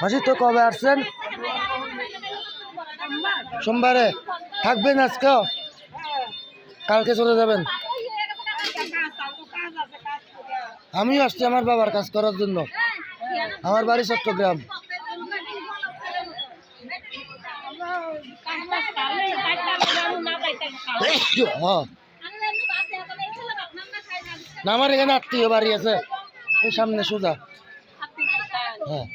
মাসি তো কবে আসছেন? সোমবারে থাকবেন আজকে? কালকে চলে যাবেন? আমিও আসছি আমার বাবার কাজ করার জন্য। আমার বাড়ি চট্টগ্রাম। না আমার এখানে আত্মীয় বাড়ি আছে এই সামনে সোজা। হ্যাঁ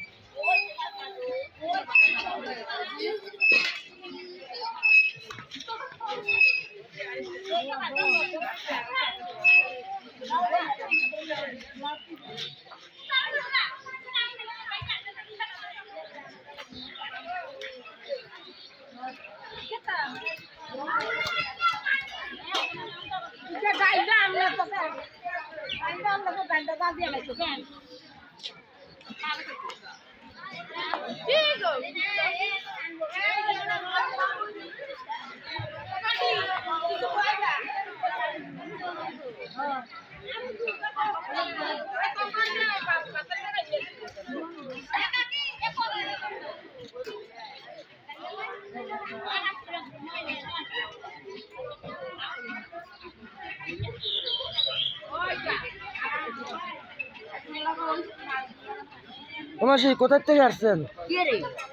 মাসি কোথার থেকে আসছেন?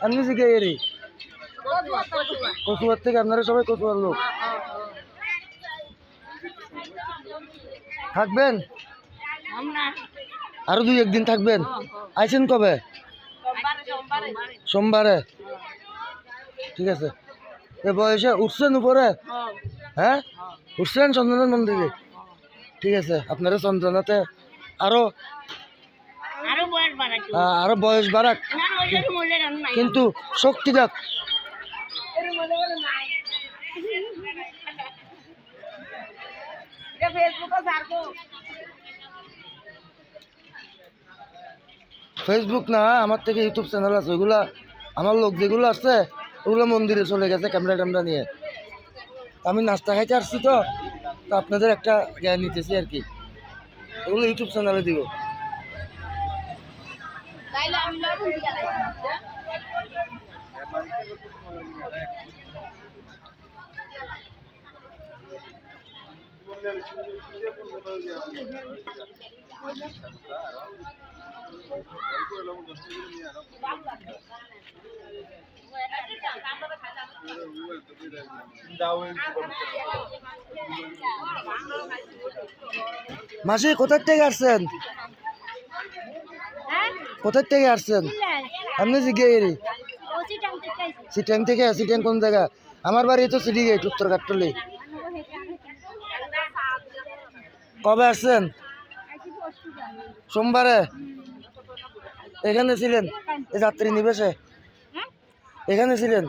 আপনি জিজ্ঞে এরি কচুয়ার থেকে? আপনারা সবাই কচুয়ার লোক? থাকবেন আরো 2-1 দিন থাকবেন? আইছেন কবে? সোমবারে। ঠিক আছে। এ বয়সে উঠছেন উপরে? হ্যাঁ উঠছেন চন্দ্রনাথ মন্দিরে? ঠিক আছে আপনারা চন্দ্রনাথে আরো বয়স বাড়াক, কিন্তু শক্তি যাক। ফেসবুক না, আমার থেকে ইউটিউব চ্যানেল আছে। ওইগুলা আমার লোক যেগুলো আছে ওগুলো মন্দিরে চলে গেছে ক্যামেরা ট্যামেরা নিয়ে। আমি নাস্তা খাইতে আসছি তো আপনাদের একটা জ্ঞান নিতেছি আর কি। ওগুলো ইউটিউব চ্যানেলে দিব। মাসি কোথার থেকে আসছেন? কোথার থেকে আসছেন আপনি? জিজ্ঞেরি সিটাং থেকে? সিটাং কোন জায়গা? আমার বাড়ি তো সিটিগেট, উত্তর কাট্টলি। কবে আসছেন? সোমবারে। এখানে ছিলেন এই যাত্রী নিবেশে? এখানে ছিলেন?